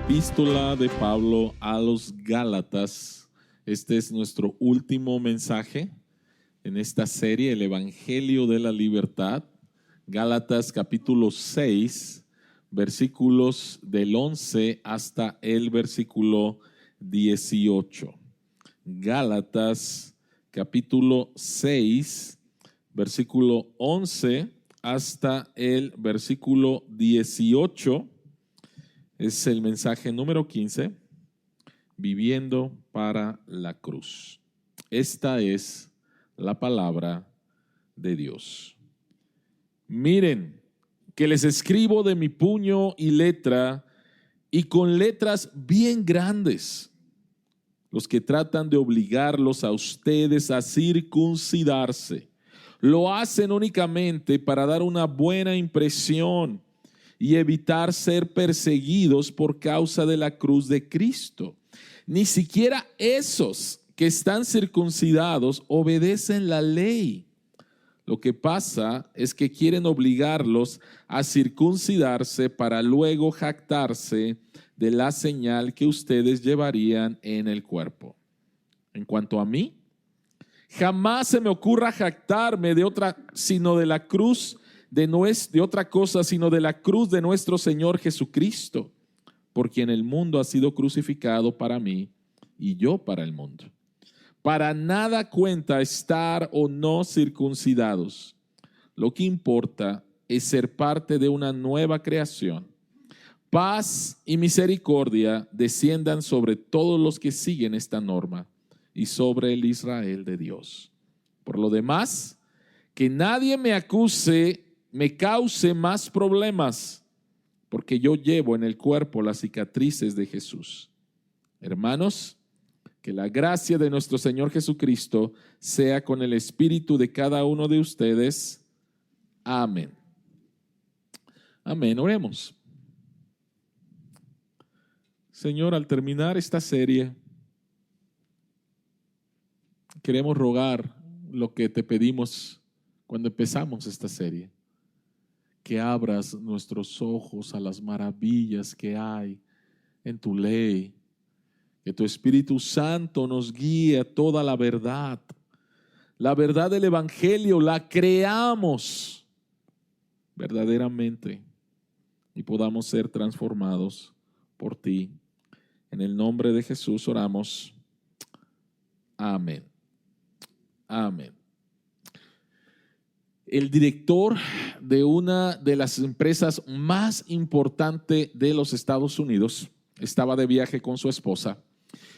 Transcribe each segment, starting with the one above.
Epístola de Pablo a los Gálatas. Este es nuestro último mensaje en esta serie, el Evangelio de la Libertad. Gálatas capítulo 6, versículos del 11 hasta el versículo 18. Gálatas capítulo 6, versículo 11 hasta el versículo 18. Es el mensaje número 15, viviendo para la cruz. Esta es la palabra de Dios. Miren, que les escribo de mi puño y letra, y con letras bien grandes, los que tratan de obligarlos a ustedes a circuncidarse. Lo hacen únicamente para dar una buena impresión y evitar ser perseguidos por causa de la cruz de Cristo. Ni siquiera esos que están circuncidados obedecen la ley. Lo que pasa es que quieren obligarlos a circuncidarse para luego jactarse de la señal que ustedes llevarían en el cuerpo. En cuanto a mí, jamás se me ocurra jactarme de otra cosa, sino de la cruz de nuestro Señor Jesucristo, por quien el mundo ha sido crucificado para mí y yo para el mundo. Para nada cuenta estar o no circuncidados. Lo que importa es ser parte de una nueva creación. Paz y misericordia desciendan sobre todos los que siguen esta norma y sobre el Israel de Dios. Por lo demás, que nadie me cause más problemas, porque yo llevo en el cuerpo las cicatrices de Jesús. Hermanos, que la gracia de nuestro Señor Jesucristo sea con el espíritu de cada uno de ustedes. Amén. Amén. Oremos. Señor, al terminar esta serie, queremos rogar lo que te pedimos cuando empezamos esta serie. Que abras nuestros ojos a las maravillas que hay en tu ley. Que tu Espíritu Santo nos guíe a toda la verdad. La verdad del Evangelio la creamos verdaderamente y podamos ser transformados por ti. En el nombre de Jesús oramos. Amén. Amén. El director de una de las empresas más importantes de los Estados Unidos estaba de viaje con su esposa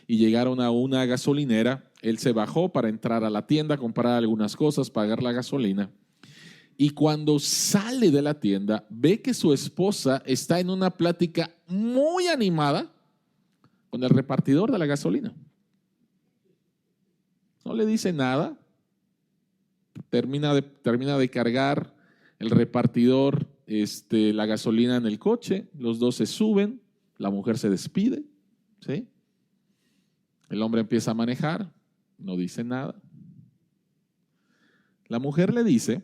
y llegaron a una gasolinera. Él se bajó para entrar a la tienda, comprar algunas cosas, pagar la gasolina. Y cuando sale de la tienda, ve que su esposa está en una plática muy animada con el repartidor de la gasolina. No le dice nada. Termina de cargar el repartidor la gasolina en el coche. Los dos se suben. La mujer se despide. ¿Sí? El hombre empieza a manejar. No dice nada. La mujer le dice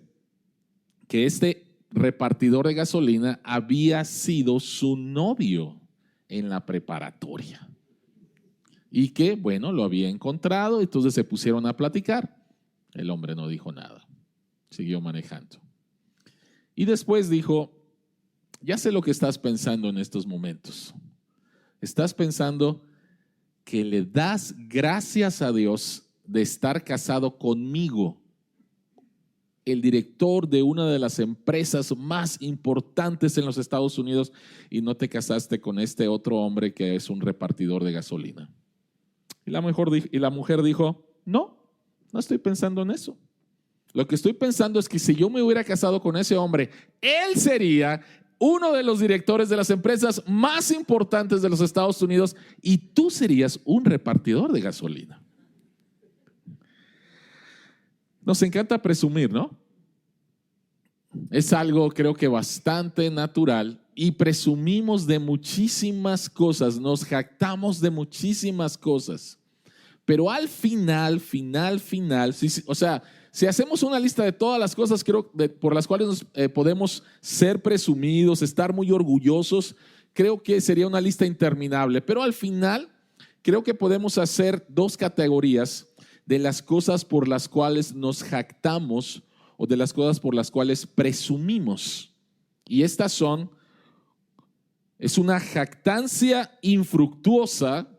que este repartidor de gasolina había sido su novio en la preparatoria. Y que, bueno, lo había encontrado. Entonces se pusieron a platicar. El hombre no dijo nada, siguió manejando. Y después dijo, ya sé lo que estás pensando en estos momentos. Estás pensando que le das gracias a Dios de estar casado conmigo, el director de una de las empresas más importantes en los Estados Unidos, y no te casaste con este otro hombre que es un repartidor de gasolina. Y la mujer dijo, no estoy pensando en eso. Lo que estoy pensando es que si yo me hubiera casado con ese hombre, él sería uno de los directores de las empresas más importantes de los Estados Unidos y tú serías un repartidor de gasolina. Nos encanta presumir, ¿no? Es algo, creo que bastante natural, y presumimos de muchísimas cosas, nos jactamos de muchísimas cosas. Pero al final, si hacemos una lista de todas las cosas por las cuales podemos ser presumidos, estar muy orgullosos, creo que sería una lista interminable, pero al final creo que podemos hacer dos categorías de las cosas por las cuales nos jactamos o de las cosas por las cuales presumimos. Y estas son, es una jactancia infructuosa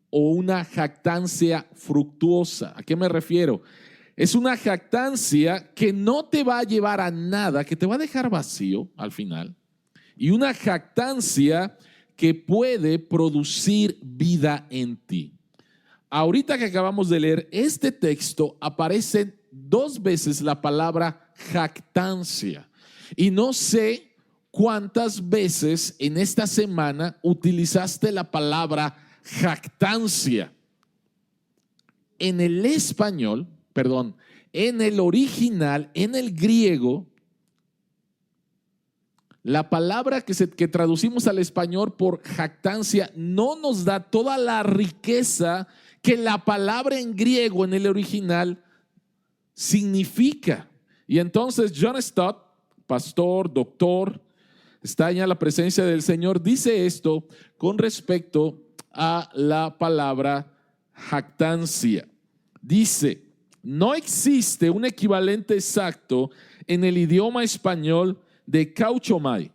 o una jactancia fructuosa. ¿A qué me refiero? Es una jactancia que no te va a llevar a nada, que te va a dejar vacío al final. Y una jactancia que puede producir vida en ti. Ahorita que acabamos de leer este texto, aparece 2 veces la palabra jactancia. Y no sé cuántas veces en esta semana utilizaste la palabra jactancia. En el español, en el original, en el griego, la palabra que traducimos al español por jactancia no nos da toda la riqueza que la palabra en griego, en el original, significa. Y entonces John Stott, pastor, doctor, está ya en la presencia del Señor, dice esto con respecto a la palabra jactancia. Dice: no existe un equivalente exacto en el idioma español de kauchomai.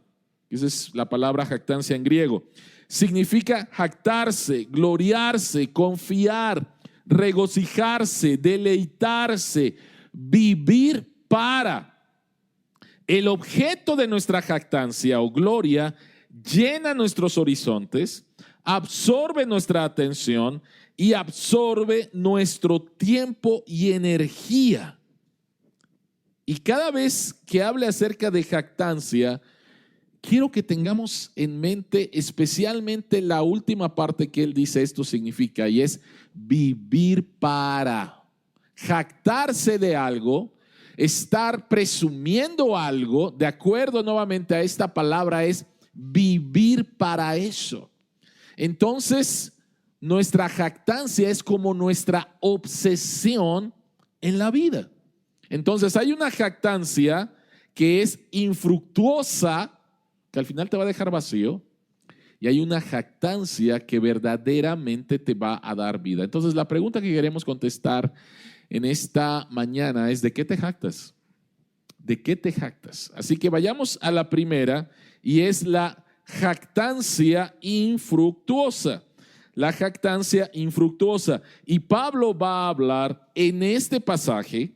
Esa es la palabra jactancia en griego. Significa jactarse, gloriarse, confiar, regocijarse, deleitarse, vivir para. El objeto de nuestra jactancia o gloria llena nuestros horizontes, absorbe nuestra atención y absorbe nuestro tiempo y energía. Y cada vez que hable acerca de jactancia, quiero que tengamos en mente especialmente la última parte que él dice esto significa, y es vivir para. Jactarse de algo, estar presumiendo algo, de acuerdo nuevamente a esta palabra, es vivir para eso. Entonces, nuestra jactancia es como nuestra obsesión en la vida. Entonces, hay una jactancia que es infructuosa, que al final te va a dejar vacío, y hay una jactancia que verdaderamente te va a dar vida. Entonces, la pregunta que queremos contestar en esta mañana es: ¿de qué te jactas? ¿De qué te jactas? Así que vayamos a la primera, y es la jactancia infructuosa. La jactancia infructuosa. Y Pablo va a hablar en este pasaje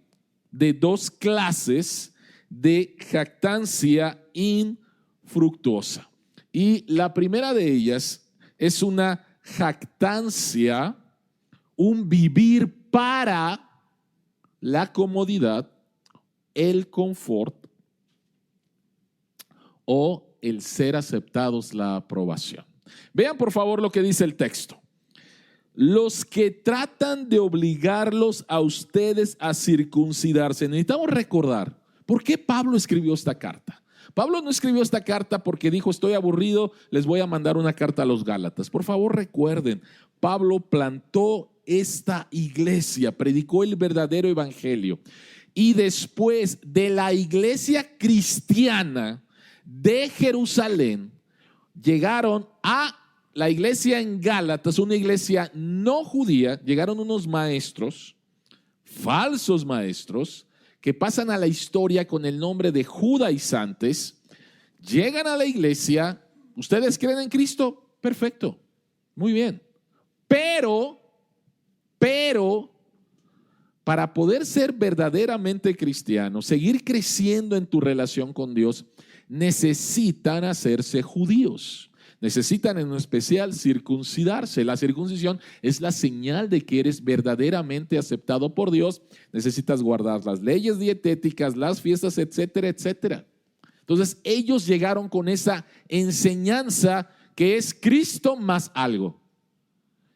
de 2 clases de jactancia infructuosa. Y la primera de ellas es una jactancia, un vivir para la comodidad, el confort o el ser aceptados, la aprobación. Vean por favor lo que dice el texto. Los que tratan de obligarlos a ustedes a circuncidarse. Necesitamos recordar por qué Pablo escribió esta carta. Pablo no escribió esta carta porque dijo: estoy aburrido, les voy a mandar una carta a los Gálatas. Por favor recuerden, Pablo plantó esta iglesia, predicó el verdadero evangelio, y después de la iglesia cristiana de Jerusalén llegaron a la iglesia en Gálatas, una iglesia no judía. Llegaron unos maestros, falsos maestros, que pasan a la historia con el nombre de judaizantes. Llegan a la iglesia. ¿Ustedes creen en Cristo? Perfecto, muy bien. Pero, para poder ser verdaderamente cristiano, seguir creciendo en tu relación con Dios, necesitan hacerse judíos. Necesitan en especial circuncidarse. La circuncisión es la señal de que eres verdaderamente aceptado por Dios. Necesitas guardar las leyes dietéticas, las fiestas, etcétera, etcétera. Entonces ellos llegaron con esa enseñanza que es Cristo más algo.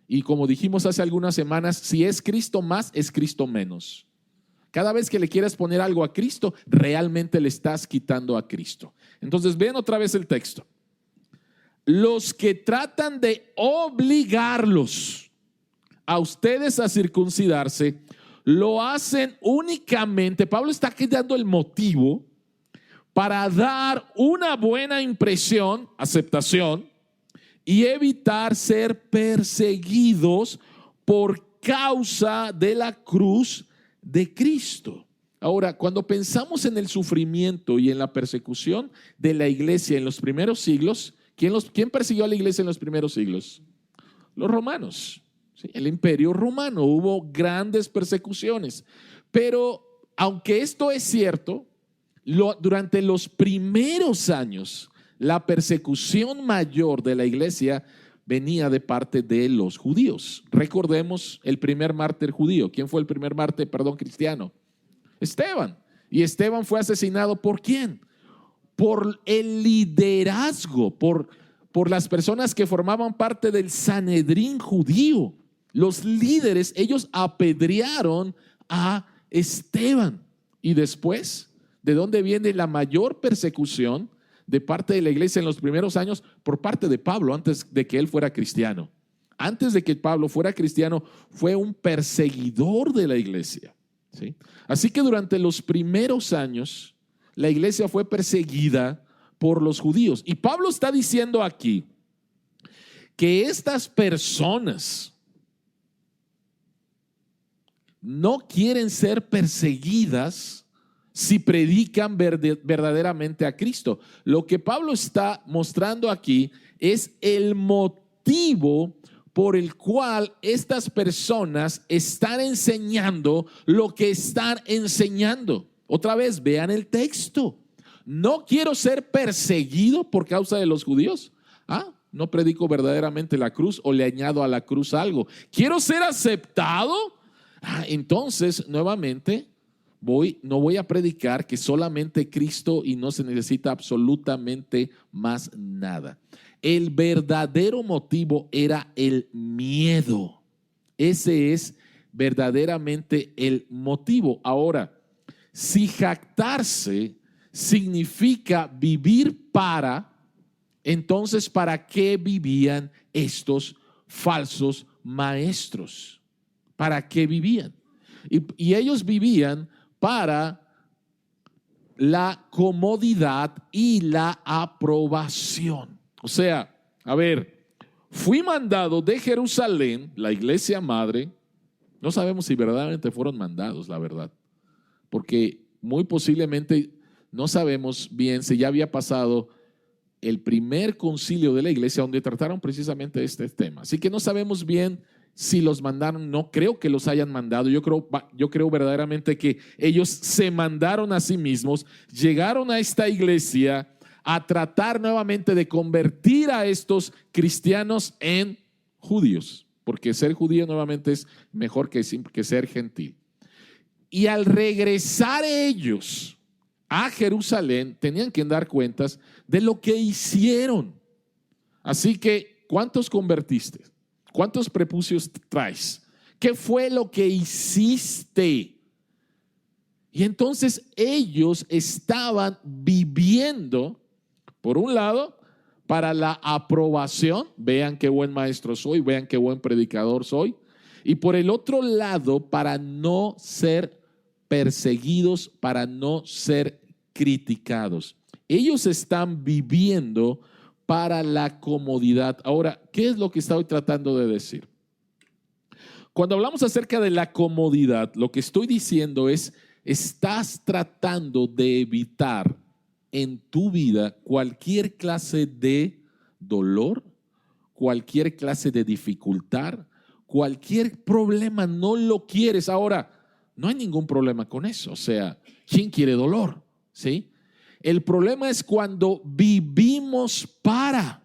Y como dijimos hace algunas semanas, si es Cristo más, es Cristo menos. Cada vez que le quieras poner algo a Cristo, realmente le estás quitando a Cristo. Entonces vean otra vez el texto. Los que tratan de obligarlos a ustedes a circuncidarse, lo hacen únicamente, Pablo está aquí dando el motivo, para dar una buena impresión, aceptación, y evitar ser perseguidos por causa de la cruz de Cristo. Ahora, cuando pensamos en el sufrimiento y en la persecución de la iglesia en los primeros siglos, ¿quién persiguió a la iglesia en los primeros siglos? Los romanos, ¿sí? El imperio romano. Hubo grandes persecuciones. Pero aunque esto es cierto, durante los primeros años, la persecución mayor de la iglesia venía de parte de los judíos. Recordemos el primer mártir judío. ¿Quién fue el primer mártir, cristiano? Esteban. Y Esteban fue asesinado ¿por quién? Por el liderazgo, por las personas que formaban parte del Sanedrín judío. Los líderes, ellos apedrearon a Esteban. Y después, ¿de dónde viene la mayor persecución de parte de la iglesia en los primeros años? Por parte de Pablo, antes de que él fuera cristiano. Antes de que Pablo fuera cristiano, fue un perseguidor de la iglesia, ¿sí? Así que durante los primeros años, la iglesia fue perseguida por los judíos. Y Pablo está diciendo aquí que estas personas no quieren ser perseguidas si predican verdaderamente a Cristo. Lo que Pablo está mostrando aquí es el motivo por el cual estas personas están enseñando lo que están enseñando. Otra vez, vean el texto. No quiero ser perseguido por causa de los judíos. No predico verdaderamente la cruz o le añado a la cruz algo. Quiero ser aceptado. Entonces, nuevamente, no voy a predicar que solamente Cristo y no se necesita absolutamente más nada. El verdadero motivo era el miedo. Ese es verdaderamente el motivo. Ahora, si jactarse significa vivir para, entonces ¿para qué vivían estos falsos maestros? ¿Para qué vivían? Y ellos vivían para la comodidad y la aprobación. O sea, fui mandado de Jerusalén, la iglesia madre. No sabemos si verdaderamente fueron mandados, la verdad, porque muy posiblemente no sabemos bien si ya había pasado el primer concilio de la iglesia donde trataron precisamente este tema. Así que no sabemos bien si los mandaron. No creo que los hayan mandado. Yo creo verdaderamente que ellos se mandaron a sí mismos, llegaron a esta iglesia a tratar nuevamente de convertir a estos cristianos en judíos, porque ser judío nuevamente es mejor que ser gentil. Y al regresar ellos a Jerusalén, tenían que dar cuentas de lo que hicieron. Así que, ¿cuántos convertiste? ¿Cuántos prepucios traes? ¿Qué fue lo que hiciste? Y entonces ellos estaban viviendo, por un lado, para la aprobación. Vean qué buen maestro soy, vean qué buen predicador soy. Y por el otro lado, para no ser perseguidos, para no ser criticados. Ellos están viviendo para la comodidad. Ahora, ¿qué es lo que estoy tratando de decir? Cuando hablamos acerca de la comodidad, lo que estoy diciendo es, estás tratando de evitar en tu vida cualquier clase de dolor, cualquier clase de dificultad, cualquier problema, no lo quieres. Ahora, no hay ningún problema con eso. O sea, ¿quién quiere dolor? ¿Sí? El problema es cuando vivimos para.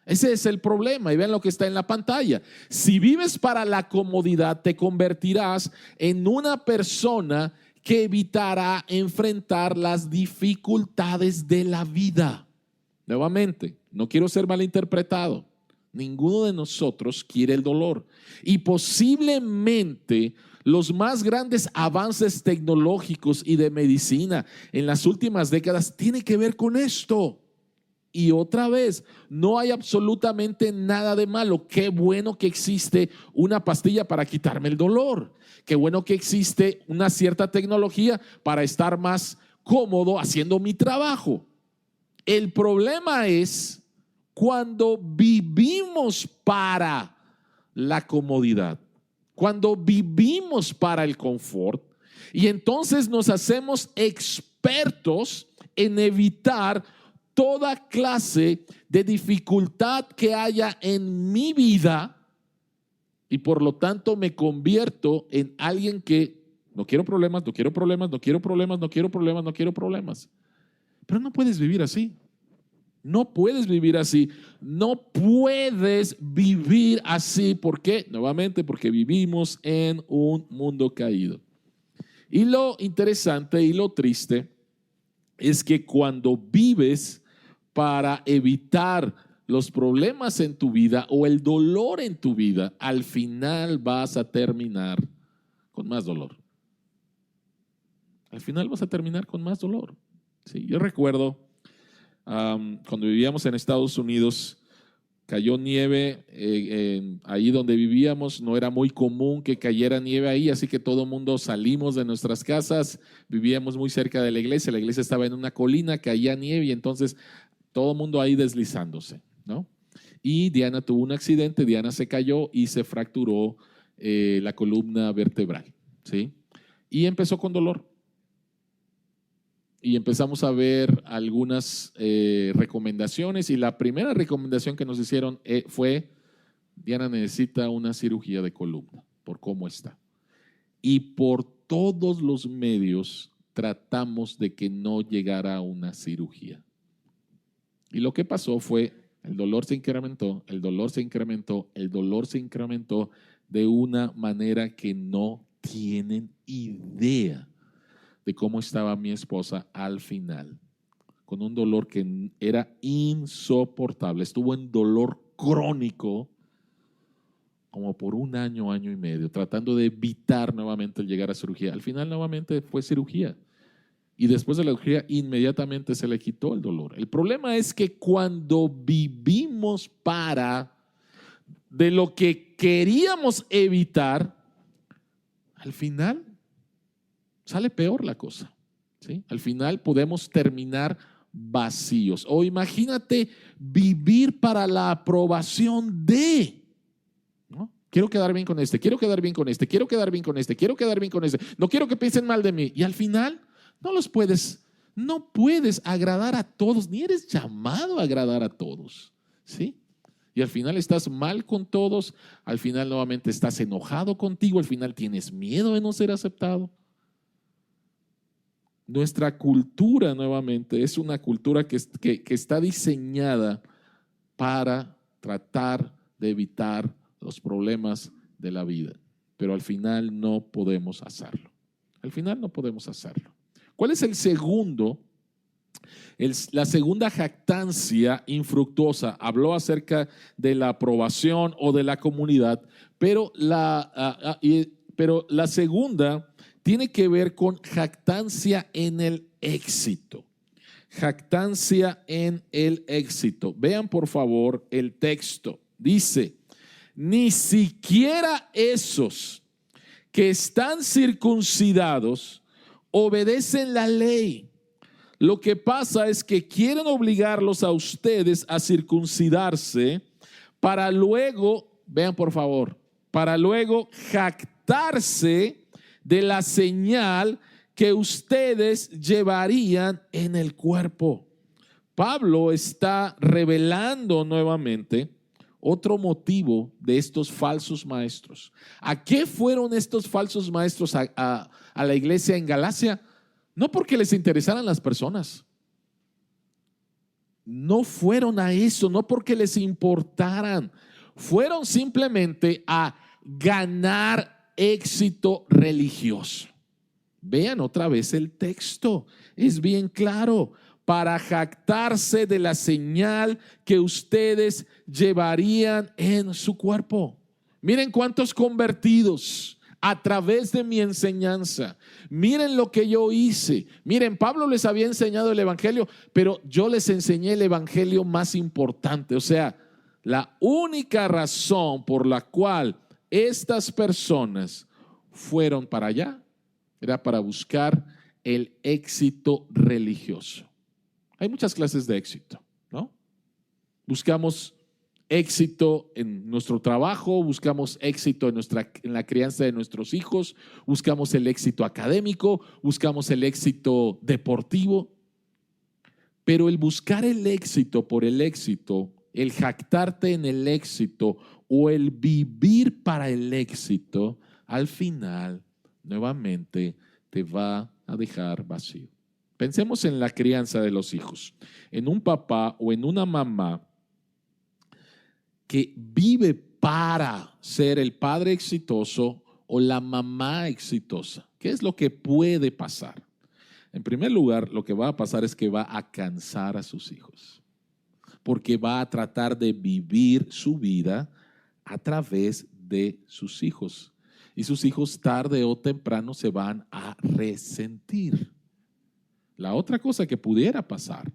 Ese es el problema. Y vean lo que está en la pantalla. Si vives para la comodidad, te convertirás en una persona que evitará enfrentar las dificultades de la vida. Nuevamente, no quiero ser malinterpretado. Ninguno de nosotros quiere el dolor. Y posiblemente los más grandes avances tecnológicos y de medicina en las últimas décadas tienen que ver con esto. Y otra vez, no hay absolutamente nada de malo. Qué bueno que existe una pastilla para quitarme el dolor. Qué bueno que existe una cierta tecnología para estar más cómodo haciendo mi trabajo. El problema es cuando vivimos para la comodidad, cuando vivimos para el confort, y entonces nos hacemos expertos en evitar toda clase de dificultad que haya en mi vida, y por lo tanto me convierto en alguien que no quiero problemas, no quiero problemas, no quiero problemas, no quiero problemas, no quiero problemas. Pero no puedes vivir así. No puedes vivir así. No puedes vivir así. ¿Por qué? Nuevamente, porque vivimos en un mundo caído. Y lo interesante y lo triste es que cuando vives para evitar los problemas en tu vida o el dolor en tu vida, al final vas a terminar con más dolor. Al final vas a terminar con más dolor. Sí, yo recuerdo cuando vivíamos en Estados Unidos, cayó nieve ahí donde vivíamos. No era muy común que cayera nieve ahí, así que todo el mundo salimos de nuestras casas. Vivíamos muy cerca de la iglesia estaba en una colina, caía nieve y entonces todo el mundo ahí deslizándose, ¿no? Y Diana tuvo un accidente, Diana se cayó y se fracturó la columna vertebral, ¿sí? Y empezó con dolor. Y empezamos a ver algunas recomendaciones, y la primera recomendación que nos hicieron fue: Diana necesita una cirugía de columna por cómo está. Y por todos los medios tratamos de que no llegara a una cirugía. Y lo que pasó fue, el dolor se incrementó, el dolor se incrementó, el dolor se incrementó de una manera que no tienen idea de cómo estaba mi esposa al final, con un dolor que era insoportable. Estuvo en dolor crónico como por un año, año y medio, tratando de evitar nuevamente el llegar a cirugía. Al final nuevamente fue cirugía, y después de la cirugía inmediatamente se le quitó el dolor. El problema es que cuando vivimos para de lo que queríamos evitar, al final sale peor la cosa, ¿sí? Al final podemos terminar vacíos. O imagínate vivir para la aprobación de, ¿no? Quiero quedar bien con este, quiero quedar bien con este, quiero quedar bien con este, quiero quedar bien con este. No quiero que piensen mal de mí. Y al final no puedes agradar a todos, ni eres llamado a agradar a todos, ¿sí? Y al final estás mal con todos, al final nuevamente estás enojado contigo, al final tienes miedo de no ser aceptado. Nuestra cultura nuevamente es una cultura que está diseñada para tratar de evitar los problemas de la vida, pero al final no podemos hacerlo. Al final no podemos hacerlo. ¿Cuál es la segunda jactancia infructuosa? Habló acerca de la aprobación o de la comunidad, pero la segunda tiene que ver con jactancia en el éxito. Jactancia en el éxito. Vean por favor el texto. Dice: ni siquiera esos que están circuncidados obedecen la ley. Lo que pasa es que quieren obligarlos a ustedes a circuncidarse para luego, vean por favor, para luego jactarse de la señal que ustedes llevarían en el cuerpo. Pablo está revelando nuevamente otro motivo de estos falsos maestros. ¿A qué fueron estos falsos maestros a la iglesia en Galacia? No porque les interesaran las personas. No fueron a eso, no porque les importaran. Fueron simplemente a ganar éxito religioso. Vean otra vez el texto, es bien claro: para jactarse de la señal que ustedes llevarían en su cuerpo. Miren cuántos convertidos a través de mi enseñanza. Miren lo que yo hice. Miren, Pablo les había enseñado el evangelio, pero yo les enseñé el evangelio más importante. O sea, la única razón por la cual estas personas fueron para allá era para buscar el éxito religioso. Hay muchas clases de éxito, ¿no? Buscamos éxito en nuestro trabajo, buscamos éxito en la crianza de nuestros hijos, buscamos el éxito académico, buscamos el éxito deportivo. Pero el buscar el éxito por el éxito, el jactarte en el éxito o el vivir para el éxito, al final, nuevamente, te va a dejar vacío. Pensemos en la crianza de los hijos, en un papá o en una mamá que vive para ser el padre exitoso o la mamá exitosa. ¿Qué es lo que puede pasar? En primer lugar, lo que va a pasar es que va a cansar a sus hijos, porque va a tratar de vivir su vida a través de sus hijos. Y sus hijos tarde o temprano se van a resentir. La otra cosa que pudiera pasar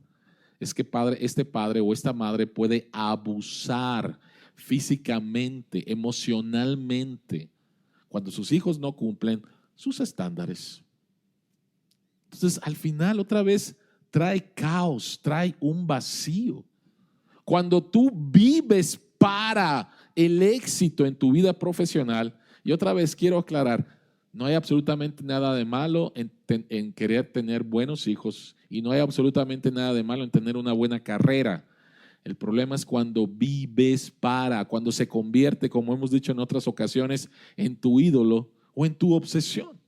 es que este padre o esta madre puede abusar físicamente, emocionalmente, cuando sus hijos no cumplen sus estándares. Entonces, al final, otra vez, trae caos, trae un vacío. Cuando tú vives para el éxito en tu vida profesional, y otra vez quiero aclarar, no hay absolutamente nada de malo en querer tener buenos hijos y no hay absolutamente nada de malo en tener una buena carrera. El problema es cuando vives cuando se convierte, como hemos dicho en otras ocasiones, en tu ídolo o en tu obsesión.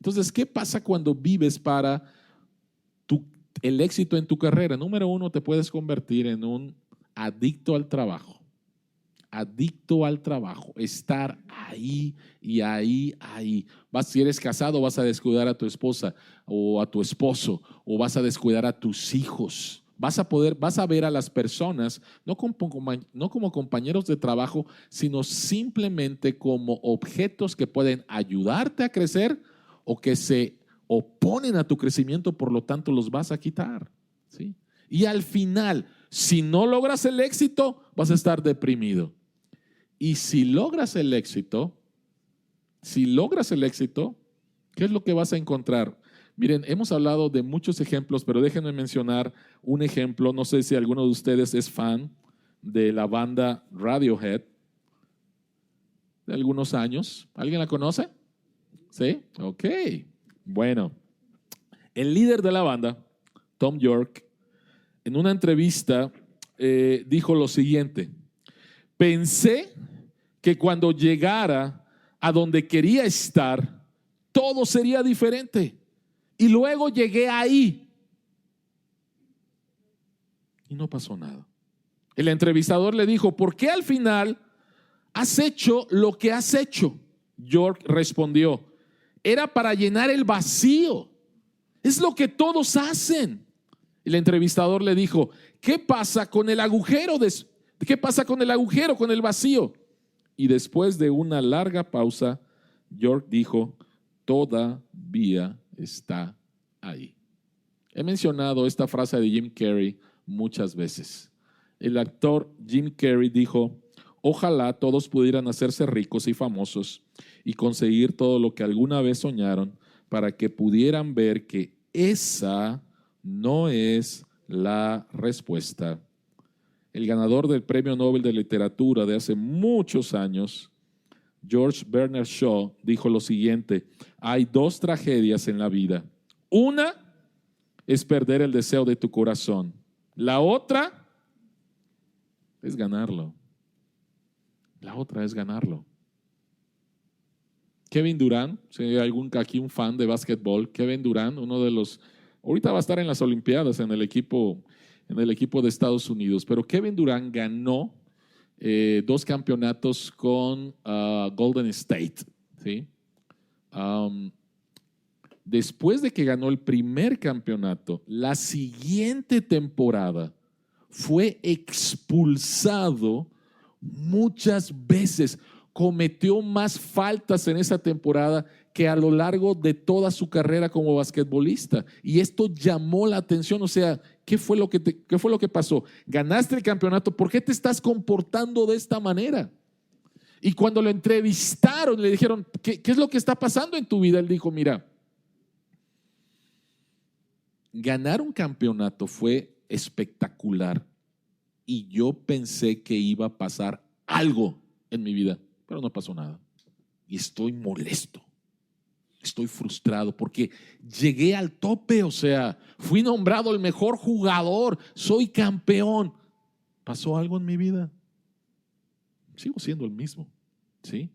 Entonces, ¿qué pasa cuando vives para el éxito en tu carrera? Número uno, te puedes convertir en un adicto al trabajo. Adicto al trabajo, estar ahí y ahí. Si eres casado, vas a descuidar a tu esposa o a tu esposo, o vas a descuidar a tus hijos. Vas a ver a las personas no como compañeros de trabajo, sino simplemente como objetos que pueden ayudarte a crecer o que se oponen a tu crecimiento, por lo tanto los vas a quitar, ¿sí? Y al final, si no logras el éxito, vas a estar deprimido. Y si logras el éxito, ¿qué es lo que vas a encontrar? Miren, hemos hablado de muchos ejemplos, pero déjenme mencionar un ejemplo. No sé si alguno de ustedes es fan de la banda Radiohead de algunos años. ¿Alguien la conoce? ¿Sí? Ok. Bueno, el líder de la banda, Tom York, en una entrevista dijo lo siguiente: pensé que cuando llegara a donde quería estar, todo sería diferente. Y luego llegué ahí y no pasó nada. El entrevistador le dijo: ¿por qué al final has hecho lo que has hecho? York respondió: era para llenar el vacío. Es lo que todos hacen. El entrevistador le dijo: ¿qué pasa con el agujero? ¿Qué pasa con el agujero, con el vacío? Y después de una larga pausa, York dijo: todavía está ahí. He mencionado esta frase de Jim Carrey muchas veces. El actor Jim Carrey dijo: ojalá todos pudieran hacerse ricos y famosos y conseguir todo lo que alguna vez soñaron, para que pudieran ver que esa no es la respuesta. El ganador del Premio Nobel de Literatura de hace muchos años, George Bernard Shaw, dijo lo siguiente: hay dos tragedias en la vida. Una es perder el deseo de tu corazón. La otra es ganarlo. Kevin Durant, si hay aquí un fan de básquetbol, Kevin Durant, ahorita va a estar en las Olimpiadas en el equipo de Estados Unidos, pero Kevin Durant ganó 2 campeonatos con Golden State, ¿sí? Después de que ganó el primer campeonato, la siguiente temporada fue expulsado muchas veces. Cometió más faltas en esa temporada que a lo largo de toda su carrera como basquetbolista. Y esto llamó la atención. O sea, ¿qué fue lo que pasó? Ganaste el campeonato, ¿por qué te estás comportando de esta manera? Y cuando lo entrevistaron, le dijeron: ¿qué es lo que está pasando en tu vida? Él dijo: mira, ganar un campeonato fue espectacular y yo pensé que iba a pasar algo en mi vida, pero no pasó nada. Y estoy molesto, estoy frustrado porque llegué al tope, o sea, fui nombrado el mejor jugador, soy campeón. ¿Pasó algo en mi vida? Sigo siendo el mismo, ¿sí?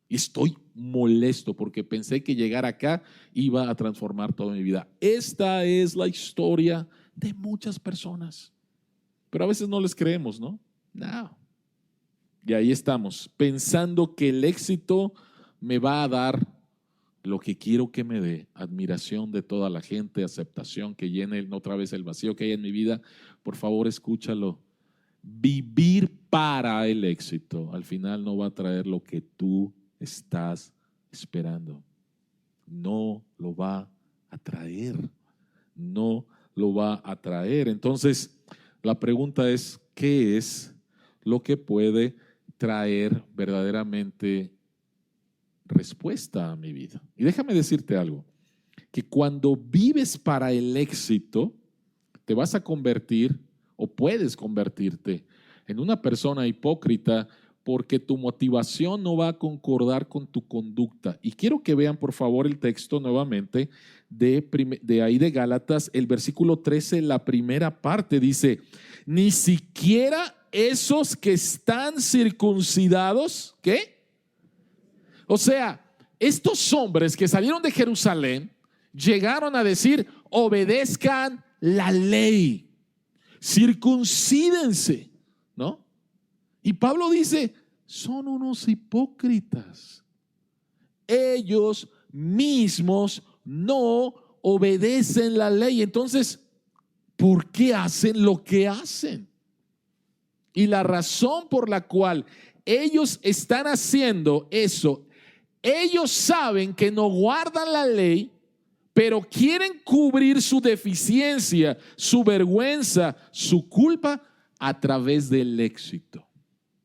Y estoy molesto porque pensé que llegar acá iba a transformar toda mi vida. Esta es la historia de muchas personas. Pero a veces no les creemos, ¿no? No. Y ahí estamos, pensando que el éxito me va a dar lo que quiero que me dé, admiración de toda la gente, aceptación, que llene otra vez el vacío que hay en mi vida. Por favor, escúchalo. Vivir para el éxito al final no va a traer lo que tú estás esperando. No lo va a traer. No lo va a traer. Entonces, la pregunta es, ¿qué es lo que puede traer verdaderamente respuesta a mi vida? Y déjame decirte algo, que cuando vives para el éxito, te vas a convertir o puedes convertirte en una persona hipócrita porque tu motivación no va a concordar con tu conducta. Y quiero que vean por favor el texto nuevamente de ahí de Gálatas, el versículo 13, la primera parte dice, ni siquiera esos que están circuncidados, ¿qué? O sea, estos hombres que salieron de Jerusalén llegaron a decir, obedezcan la ley, circuncídense, ¿no? Y Pablo dice, son unos hipócritas. Ellos mismos no obedecen la ley. Entonces, ¿por qué hacen lo que hacen? Y la razón por la cual ellos están haciendo eso, ellos saben que no guardan la ley, pero quieren cubrir su deficiencia, su vergüenza, su culpa a través del éxito.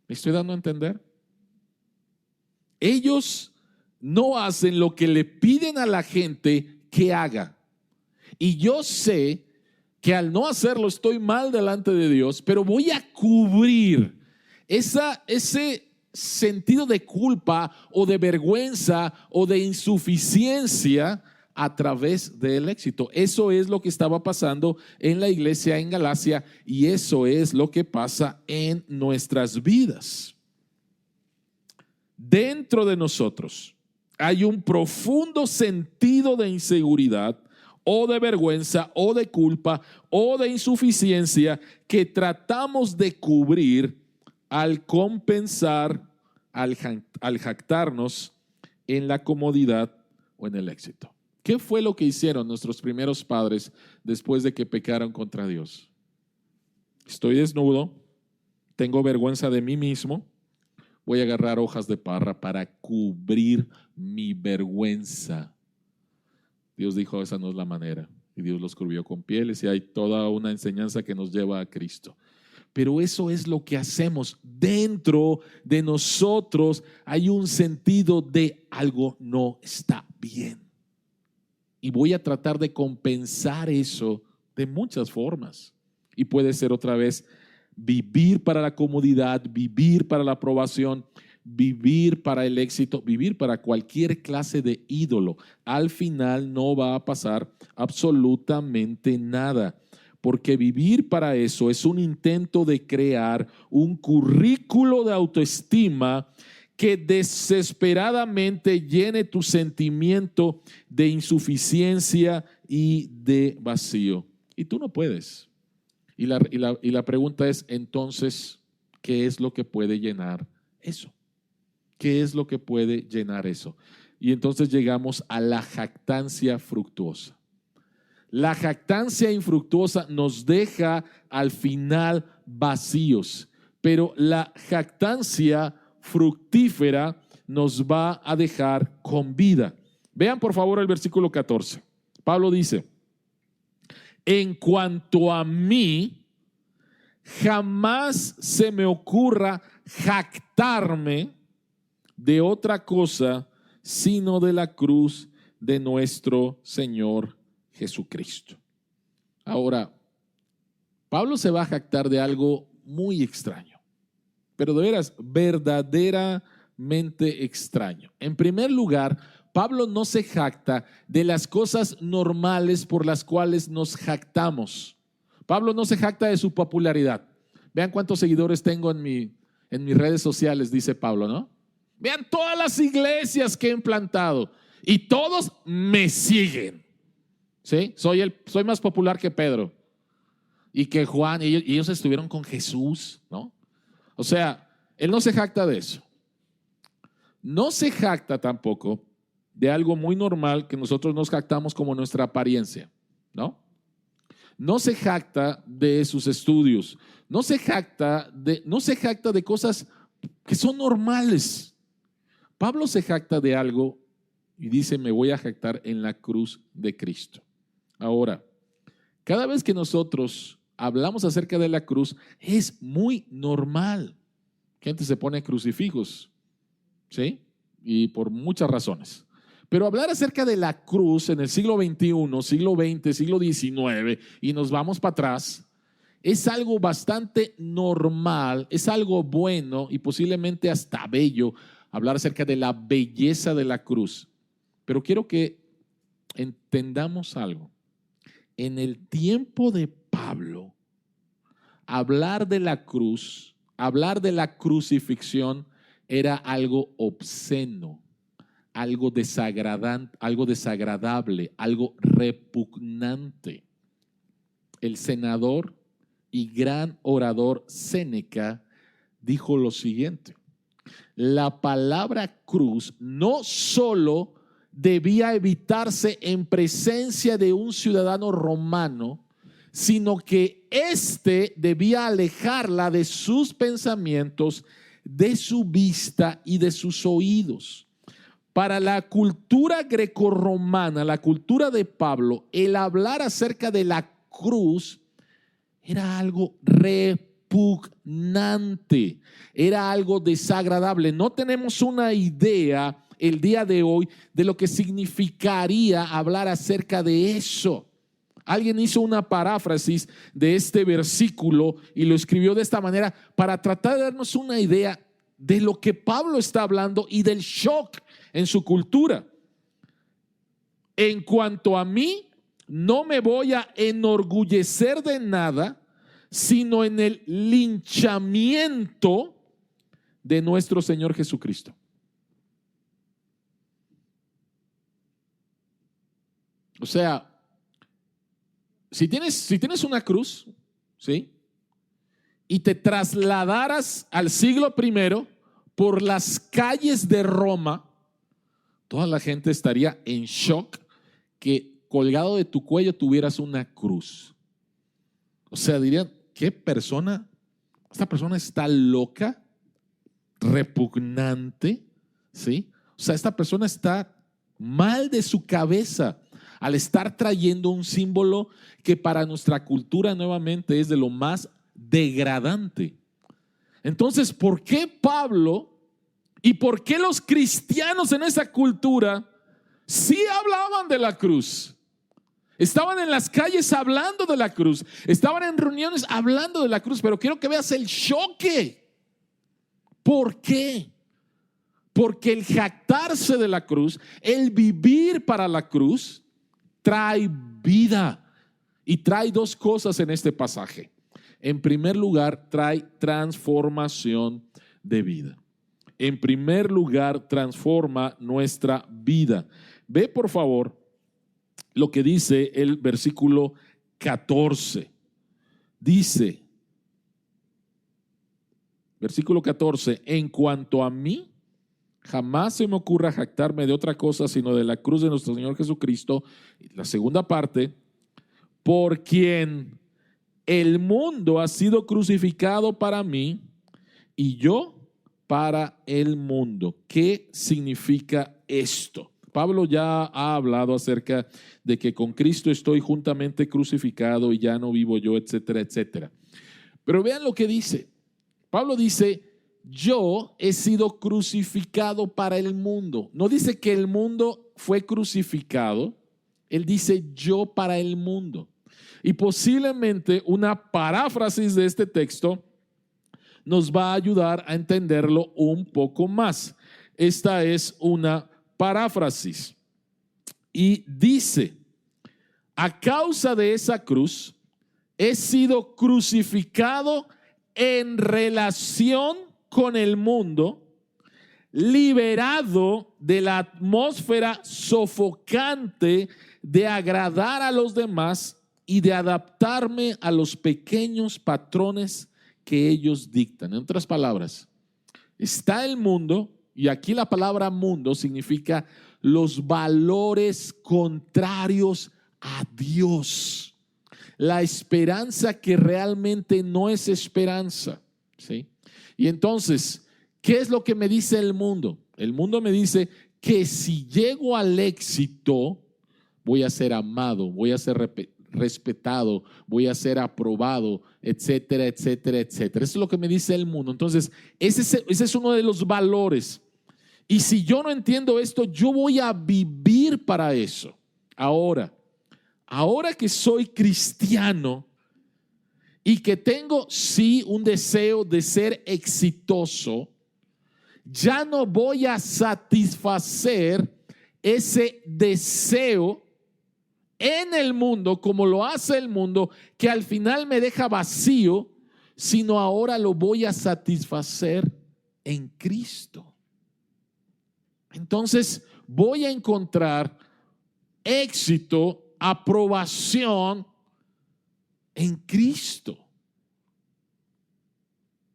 ¿Me estoy dando a entender? Ellos no hacen lo que le piden a la gente que haga. Y yo sé que al no hacerlo estoy mal delante de Dios, pero voy a cubrir ese sentido de culpa o de vergüenza o de insuficiencia a través del éxito. Eso es lo que estaba pasando en la iglesia en Galacia y eso es lo que pasa en nuestras vidas. Dentro de nosotros hay un profundo sentido de inseguridad o de vergüenza o de culpa o de insuficiencia que tratamos de cubrir al compensar, al jactarnos en la comodidad o en el éxito. ¿Qué fue lo que hicieron nuestros primeros padres después de que pecaron contra Dios? Estoy desnudo, tengo vergüenza de mí mismo, voy a agarrar hojas de parra para cubrir mi vergüenza. Dios dijo, esa no es la manera. Y Dios los cubrió con pieles y hay toda una enseñanza que nos lleva a Cristo. Pero eso es lo que hacemos. Dentro de nosotros hay un sentido de algo no está bien. Y voy a tratar de compensar eso de muchas formas. Y puede ser otra vez vivir para la comodidad, vivir para la aprobación, vivir para el éxito, vivir para cualquier clase de ídolo. Al final no va a pasar absolutamente nada, porque vivir para eso es un intento de crear un currículo de autoestima que desesperadamente llene tu sentimiento de insuficiencia y de vacío. Y tú no puedes. Y la pregunta es, entonces, ¿qué es lo que puede llenar eso? ¿Qué es lo que puede llenar eso? Y entonces llegamos a la jactancia fructuosa. La jactancia infructuosa nos deja al final vacíos, pero la jactancia fructífera nos va a dejar con vida. Vean por favor el versículo 14. Pablo dice, en cuanto a mí, jamás se me ocurra jactarme de otra cosa, sino de la cruz de nuestro Señor Jesucristo. Ahora, Pablo se va a jactar de algo muy extraño, pero de veras, verdaderamente extraño. En primer lugar, Pablo no se jacta de las cosas normales por las cuales nos jactamos. Pablo no se jacta de su popularidad. Vean cuántos seguidores tengo en mis redes sociales, dice Pablo, ¿no? Vean todas las iglesias que he implantado y todos me siguen. ¿Sí? Soy más popular que Pedro y que Juan, y ellos estuvieron con Jesús, ¿no? O sea, él no se jacta de eso. No se jacta tampoco de algo muy normal que nosotros nos jactamos como nuestra apariencia, ¿no? No se jacta de sus estudios, no se jacta de cosas que son normales. Pablo se jacta de algo y dice, me voy a jactar en la cruz de Cristo. Ahora, cada vez que nosotros hablamos acerca de la cruz, es muy normal. Gente se pone crucifijos, ¿sí? Y por muchas razones. Pero hablar acerca de la cruz en el siglo XXI, siglo XX, siglo XIX, y nos vamos para atrás, es algo bastante normal, es algo bueno y posiblemente hasta bello hablar acerca de la belleza de la cruz. Pero quiero que entendamos algo. En el tiempo de Pablo, hablar de la cruz, hablar de la crucifixión era algo obsceno, algo desagradable, algo repugnante. El senador y gran orador Séneca dijo lo siguiente: la palabra cruz no solo debía evitarse en presencia de un ciudadano romano, sino que éste debía alejarla de sus pensamientos, de su vista y de sus oídos. Para la cultura grecorromana, la cultura de Pablo, el hablar acerca de la cruz era algo repugnante, era algo desagradable. No tenemos una idea el día de hoy de lo que significaría hablar acerca de eso. Alguien hizo una paráfrasis de este versículo y lo escribió de esta manera para tratar de darnos una idea de lo que Pablo está hablando y del shock en su cultura. En cuanto a mí, no me voy a enorgullecer de nada, sino en el linchamiento de nuestro Señor Jesucristo. O sea, si tienes una cruz, ¿sí? Y te trasladaras al siglo I por las calles de Roma, toda la gente estaría en shock que colgado de tu cuello tuvieras una cruz. O sea, dirían, ¿qué persona? Esta persona está loca, repugnante, ¿sí? O sea, esta persona está mal de su cabeza al estar trayendo un símbolo que para nuestra cultura nuevamente es de lo más degradante. Entonces, ¿por qué Pablo y por qué los cristianos en esa cultura sí hablaban de la cruz? Estaban en las calles hablando de la cruz, estaban en reuniones hablando de la cruz, pero quiero que veas el choque. ¿Por qué? Porque el jactarse de la cruz, el vivir para la cruz, trae vida y trae dos cosas en este pasaje. En primer lugar, trae transformación de vida. En primer lugar, transforma nuestra vida. Ve por favor lo que dice el versículo 14. Dice, versículo 14, en cuanto a mí, jamás se me ocurra jactarme de otra cosa sino de la cruz de nuestro Señor Jesucristo. La segunda parte, por quien el mundo ha sido crucificado para mí y yo para el mundo. ¿Qué significa esto? Pablo ya ha hablado acerca de que con Cristo estoy juntamente crucificado y ya no vivo yo, etcétera, etcétera. Pero vean lo que dice. Pablo dice, yo he sido crucificado para el mundo. No dice que el mundo fue crucificado, él dice yo para el mundo. Y posiblemente una paráfrasis de este texto nos va a ayudar a entenderlo un poco más. Esta es una paráfrasis. Y dice: a causa de esa cruz, he sido crucificado en relación con el mundo, liberado de la atmósfera sofocante de agradar a los demás y de adaptarme a los pequeños patrones que ellos dictan. En otras palabras, está el mundo, y aquí la palabra mundo significa los valores contrarios a Dios, la esperanza que realmente no es esperanza, ¿sí? Y entonces, ¿qué es lo que me dice el mundo? El mundo me dice que si llego al éxito, voy a ser amado, voy a ser respetado, voy a ser aprobado, etcétera, etcétera, etcétera. Eso es lo que me dice el mundo. Entonces, ese es uno de los valores. Y si yo no entiendo esto, yo voy a vivir para eso. Ahora que soy cristiano y que tengo, sí, un deseo de ser exitoso, ya no voy a satisfacer ese deseo en el mundo como lo hace el mundo, que al final me deja vacío, sino ahora lo voy a satisfacer en Cristo. Entonces voy a encontrar éxito, aprobación en Cristo.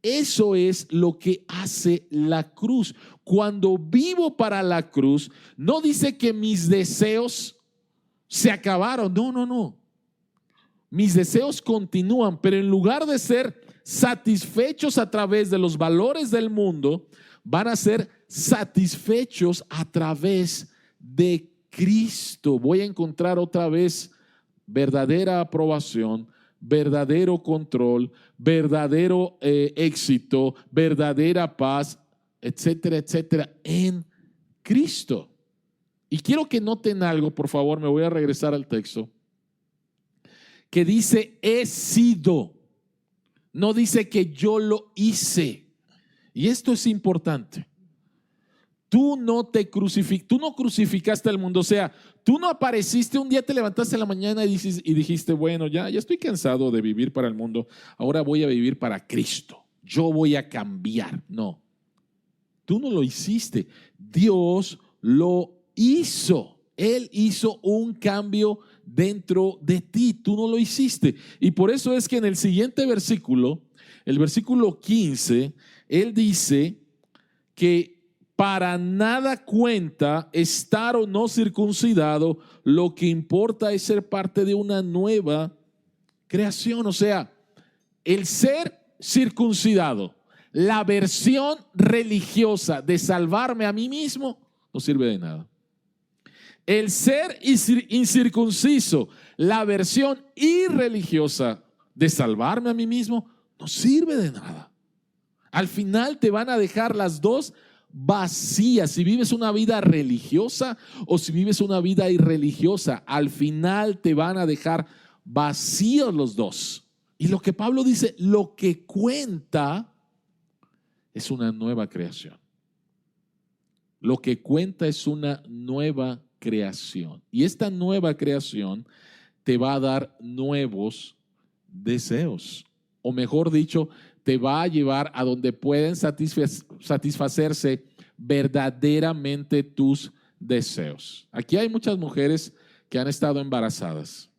Eso es lo que hace la cruz. Cuando vivo para la cruz, no dice que mis deseos se acabaron. No. Mis deseos continúan, pero en lugar de ser satisfechos a través de los valores del mundo, van a ser satisfechos a través de Cristo. Voy a encontrar otra vez verdadera aprobación, verdadero control, verdadero éxito, verdadera paz, etcétera, etcétera, en Cristo. Y quiero que noten algo, por favor, me voy a regresar al texto, que dice he sido, no dice que yo lo hice. Y esto es importante. Tú no crucificaste al mundo. O sea, tú no apareciste, un día te levantaste en la mañana y dijiste, bueno, ya estoy cansado de vivir para el mundo, ahora voy a vivir para Cristo. Yo voy a cambiar. No, tú no lo hiciste. Dios lo hizo. Él hizo un cambio dentro de ti. Tú no lo hiciste. Y por eso es que en el siguiente versículo, el versículo 15, él dice que para nada cuenta estar o no circuncidado, lo que importa es ser parte de una nueva creación. O sea, el ser circuncidado, la versión religiosa de salvarme a mí mismo, no sirve de nada. El ser incircunciso, la versión irreligiosa de salvarme a mí mismo, no sirve de nada. Al final te van a dejar las dos vacías. Si vives una vida religiosa o si vives una vida irreligiosa, al final te van a dejar vacíos los dos. Y lo que Pablo dice, lo que cuenta es una nueva creación. Lo que cuenta es una nueva creación. Y esta nueva creación te va a dar nuevos deseos. O mejor dicho, te va a llevar a donde pueden satisfacerse verdaderamente tus deseos. Aquí hay muchas mujeres que han estado embarazadas.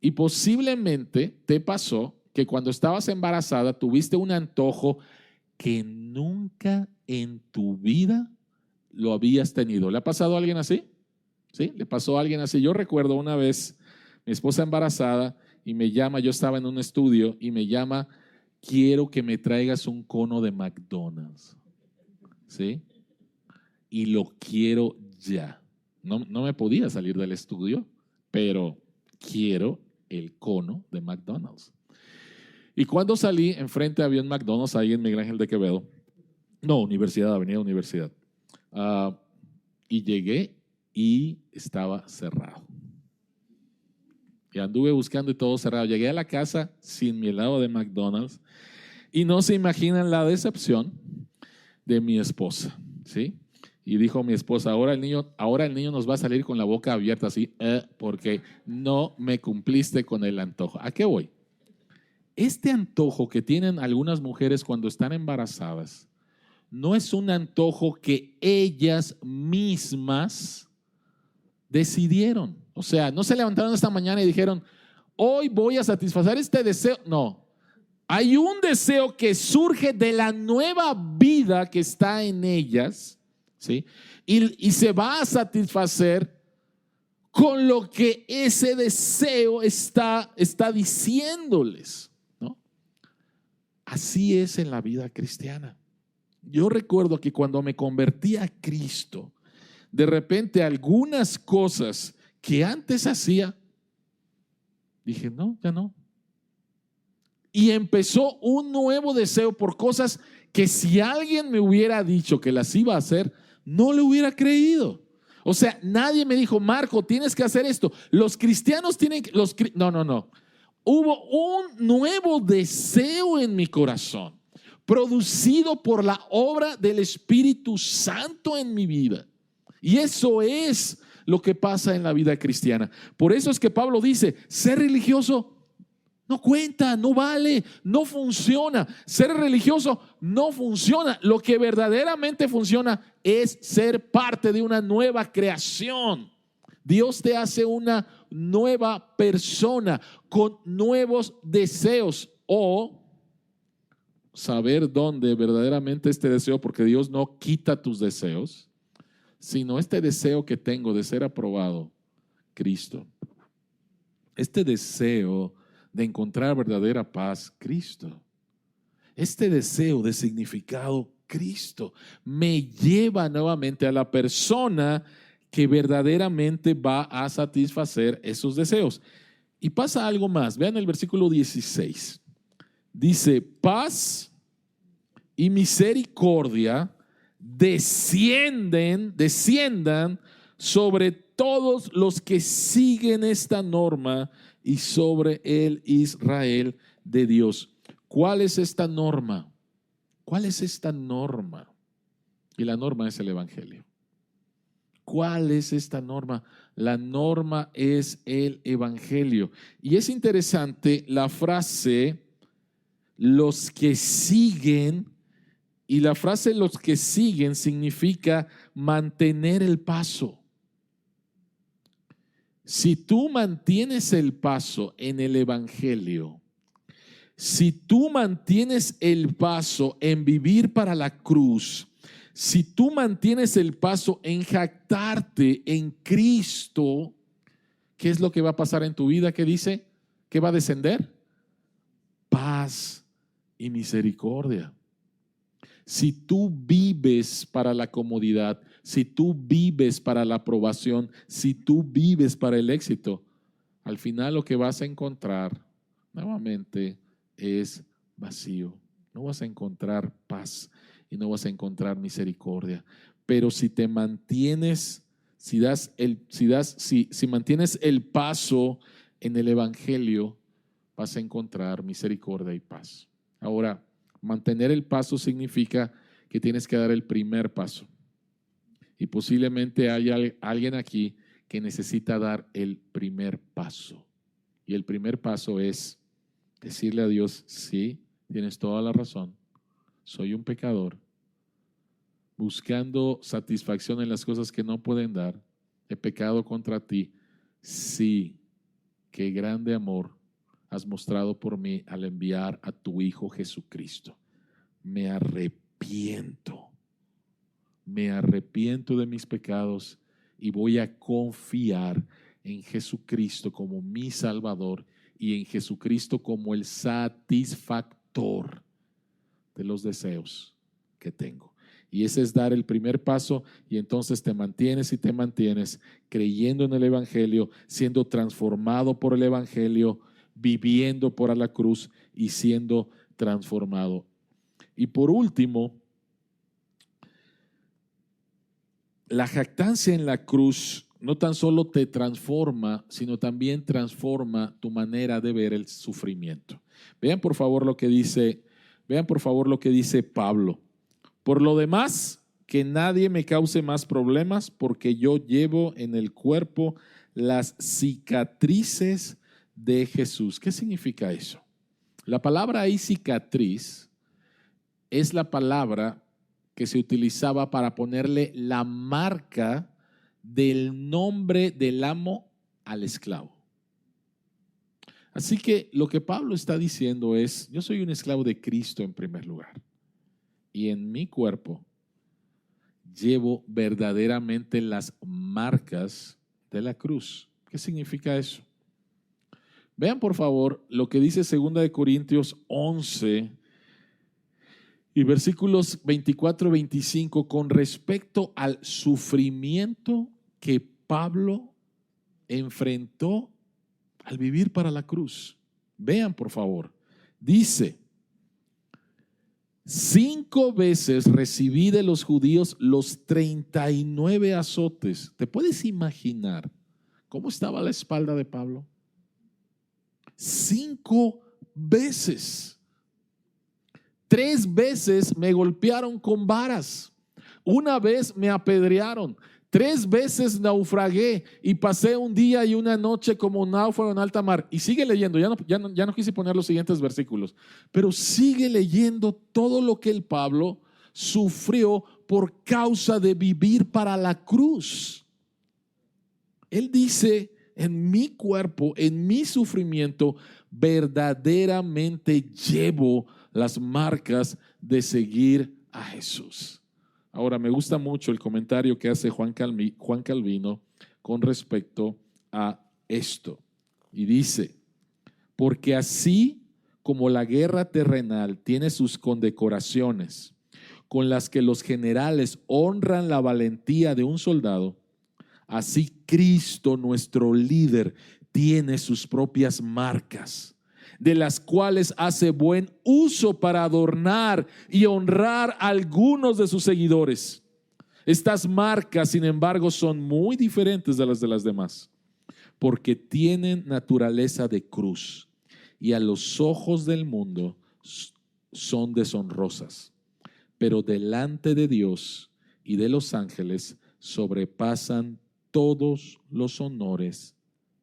Y posiblemente te pasó que cuando estabas embarazada tuviste un antojo que nunca en tu vida lo habías tenido. ¿Le ha pasado a alguien así? ¿Sí? ¿Le pasó a alguien así? Yo recuerdo una vez mi esposa embarazada y me llama, yo estaba en un estudio y me llama, quiero que me traigas un cono de McDonald's. ¿Sí? Y lo quiero ya. No me podía salir del estudio, pero quiero el cono de McDonald's. Y cuando salí, enfrente había un McDonald's ahí en Miguel Ángel de Quevedo. No, Universidad, Avenida Universidad. Y llegué y estaba cerrado. Y anduve buscando y todo cerrado. Llegué a la casa sin mi helado de McDonald's y no se imaginan la decepción de mi esposa, ¿sí? Y dijo mi esposa, ahora el niño nos va a salir con la boca abierta así, porque no me cumpliste con el antojo. ¿A qué voy? Este antojo que tienen algunas mujeres cuando están embarazadas no es un antojo que ellas mismas decidieron. O sea, no se levantaron esta mañana y dijeron, hoy voy a satisfacer este deseo. No, hay un deseo que surge de la nueva vida que está en ellas, ¿sí? Y se va a satisfacer con lo que ese deseo está diciéndoles, ¿no? Así es en la vida cristiana. Yo recuerdo que cuando me convertí a Cristo, de repente algunas cosas que antes hacía, dije, no, ya no. Y empezó un nuevo deseo por cosas que si alguien me hubiera dicho que las iba a hacer, no le hubiera creído. O sea, nadie me dijo, Marco, tienes que hacer esto. Los cristianos tienen que... No. Hubo un nuevo deseo en mi corazón, producido por la obra del Espíritu Santo en mi vida. Y eso es lo que pasa en la vida cristiana. Por eso es que Pablo dice, ser religioso no cuenta, no vale, no funciona. Ser religioso no funciona. Lo que verdaderamente funciona es ser parte de una nueva creación. Dios te hace una nueva persona con nuevos deseos, o saber dónde verdaderamente este deseo, porque Dios no quita tus deseos, sino este deseo que tengo de ser aprobado, Cristo. Este deseo de encontrar verdadera paz, Cristo. Este deseo de significado, Cristo, me lleva nuevamente a la persona que verdaderamente va a satisfacer esos deseos. Y pasa algo más. Vean el versículo 16. Dice, paz y misericordia desciendan sobre todos los que siguen esta norma y sobre el Israel de Dios. ¿Cuál es esta norma? ¿Cuál es esta norma? Y la norma es el Evangelio. ¿Cuál es esta norma? La norma es el Evangelio. Y es interesante la frase, los que siguen, y la frase los que siguen significa mantener el paso. Si tú mantienes el paso en el Evangelio, si tú mantienes el paso en vivir para la cruz, si tú mantienes el paso en jactarte en Cristo, ¿qué es lo que va a pasar en tu vida? ¿Qué dice? ¿Qué va a descender? Paz y misericordia. Si tú vives para la comodidad, si tú vives para la aprobación, si tú vives para el éxito, al final lo que vas a encontrar nuevamente es vacío. No vas a encontrar paz y no vas a encontrar misericordia. Pero si te mantienes, si mantienes el paso en el Evangelio, vas a encontrar misericordia y paz. Ahora, mantener el paso significa que tienes que dar el primer paso. Y posiblemente haya alguien aquí que necesita dar el primer paso. Y el primer paso es decirle a Dios, sí, tienes toda la razón, soy un pecador, buscando satisfacción en las cosas que no pueden dar, he pecado contra ti. Sí, qué grande amor has mostrado por mí al enviar a tu Hijo Jesucristo. Me arrepiento de mis pecados y voy a confiar en Jesucristo como mi Salvador y en Jesucristo como el satisfactor de los deseos que tengo. Y ese es dar el primer paso, y entonces te mantienes creyendo en el Evangelio, siendo transformado por el Evangelio, viviendo por la cruz y siendo transformado. Y por último, la jactancia en la cruz no tan solo te transforma, sino también transforma tu manera de ver el sufrimiento. Vean por favor lo que dice Pablo. Por lo demás, que nadie me cause más problemas, porque yo llevo en el cuerpo las cicatrices de Jesús. ¿Qué significa eso? La palabra ahí cicatriz es la palabra que se utilizaba para ponerle la marca del nombre del amo al esclavo. Así que lo que Pablo está diciendo es, yo soy un esclavo de Cristo en primer lugar, y en mi cuerpo llevo verdaderamente las marcas de la cruz. ¿Qué significa eso? Vean por favor lo que dice 2 Corintios 11 y versículos 24 y 25 con respecto al sufrimiento que Pablo enfrentó al vivir para la cruz. Vean por favor, dice: 5 veces recibí de los judíos los 39 azotes. ¿Te puedes imaginar cómo estaba la espalda de Pablo? 5 veces. 3 veces me golpearon con varas. 1 vez me apedrearon. 3 veces naufragué y pasé un día y una noche como náufrago en alta mar. Y sigue leyendo, ya no quise poner los siguientes versículos, pero sigue leyendo todo lo que el Pablo sufrió por causa de vivir para la cruz. Él dice: en mi cuerpo, en mi sufrimiento, verdaderamente llevo las marcas de seguir a Jesús. Ahora, me gusta mucho el comentario que hace Juan Calvino con respecto a esto. Y dice: porque así como la guerra terrenal tiene sus condecoraciones, con las que los generales honran la valentía de un soldado, así Cristo, nuestro líder, tiene sus propias marcas, de las cuales hace buen uso para adornar y honrar a algunos de sus seguidores. Estas marcas, sin embargo, son muy diferentes de las demás, porque tienen naturaleza de cruz y a los ojos del mundo son deshonrosas, pero delante de Dios y de los ángeles sobrepasan todos los honores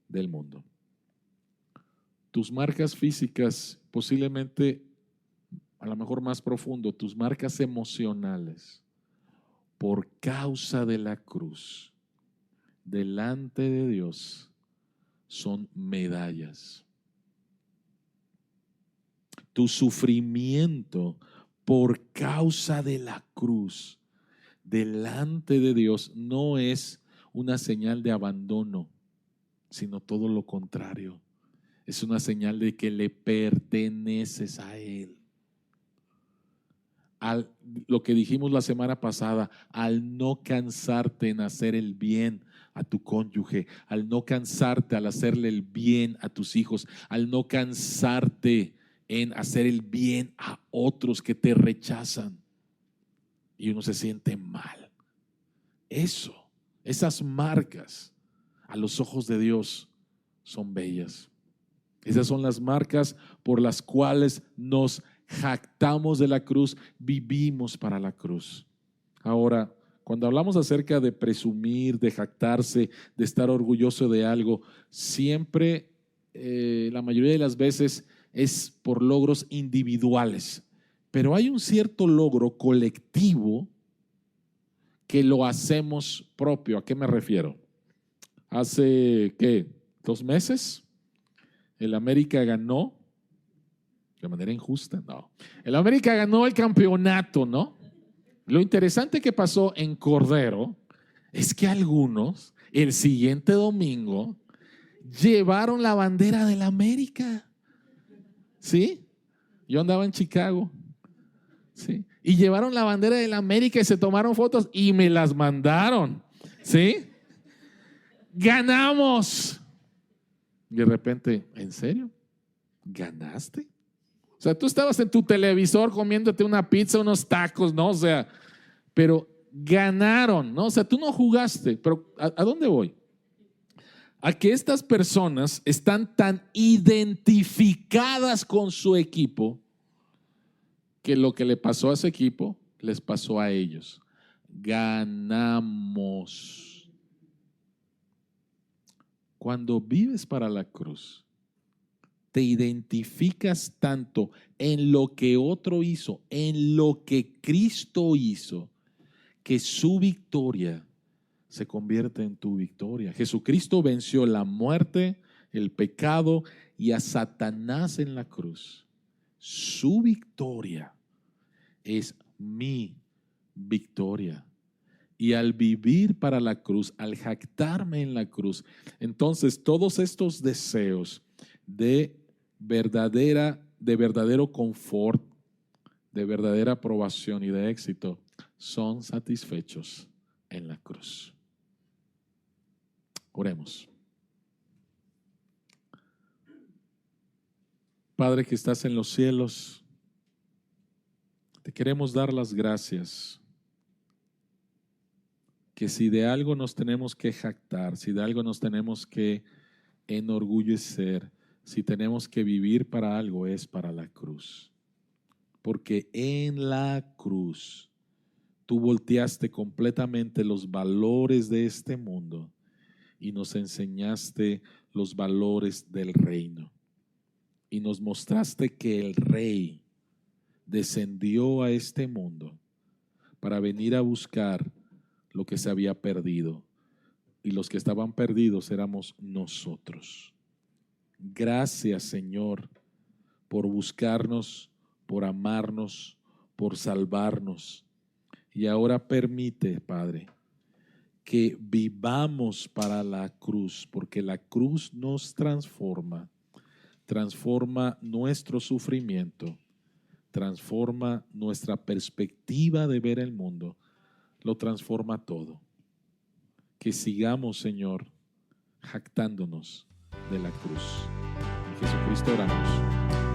del mundo. Tus marcas físicas, posiblemente, a lo mejor más profundo, tus marcas emocionales, por causa de la cruz, delante de Dios, son medallas. Tu sufrimiento por causa de la cruz, delante de Dios, no es una señal de abandono, sino todo lo contrario. Es una señal de que le perteneces a Él. Lo que dijimos la semana pasada, al no cansarte en hacer el bien a tu cónyuge, al no cansarte al hacerle el bien a tus hijos, al no cansarte en hacer el bien a otros que te rechazan y uno se siente mal. Esas marcas a los ojos de Dios son bellas. Esas son las marcas por las cuales nos jactamos de la cruz, vivimos para la cruz. Ahora, cuando hablamos acerca de presumir, de jactarse, de estar orgulloso de algo, siempre, la mayoría de las veces, es por logros individuales. Pero hay un cierto logro colectivo que lo hacemos propio. ¿A qué me refiero? Hace, ¿qué? 2 meses, el América ganó, de manera injusta, no. El América ganó el campeonato, ¿no? Lo interesante que pasó en Cordero es que algunos, el siguiente domingo, llevaron la bandera del América. ¿Sí? Yo andaba en Chicago. ¿Sí? Y llevaron la bandera del América y se tomaron fotos y me las mandaron. ¿Sí? ¡Ganamos! Y de repente, ¿en serio? ¿Ganaste? O sea, tú estabas en tu televisor comiéndote una pizza, unos tacos, ¿no? O sea, pero ganaron, ¿no? O sea, tú no jugaste, pero ¿a dónde voy? a que estas personas están tan identificadas con su equipo que lo que le pasó a ese equipo les pasó a ellos. Ganamos. Cuando vives para la cruz, te identificas tanto en lo que otro hizo, en lo que Cristo hizo, que su victoria se convierte en tu victoria. Jesucristo venció la muerte, el pecado y a Satanás en la cruz. Su victoria es mi victoria. Y al vivir para la cruz, al jactarme en la cruz, entonces todos estos deseos de verdadero confort, de verdadera aprobación y de éxito son satisfechos en la cruz. Oremos. Padre que estás en los cielos, te queremos dar las gracias, que si de algo nos tenemos que jactar, si de algo nos tenemos que enorgullecer, si tenemos que vivir para algo, es para la cruz. Porque en la cruz tú volteaste completamente los valores de este mundo y nos enseñaste los valores del reino. Y nos mostraste que el Rey descendió a este mundo para venir a buscar lo que se había perdido. Y los que estaban perdidos éramos nosotros. Gracias, Señor, por buscarnos, por amarnos, por salvarnos. Y ahora permite, Padre, que vivamos para la cruz, porque la cruz nos transforma nuestro sufrimiento, transforma nuestra perspectiva de ver el mundo, lo transforma todo. Que sigamos, Señor, jactándonos de la cruz. En Jesucristo oramos.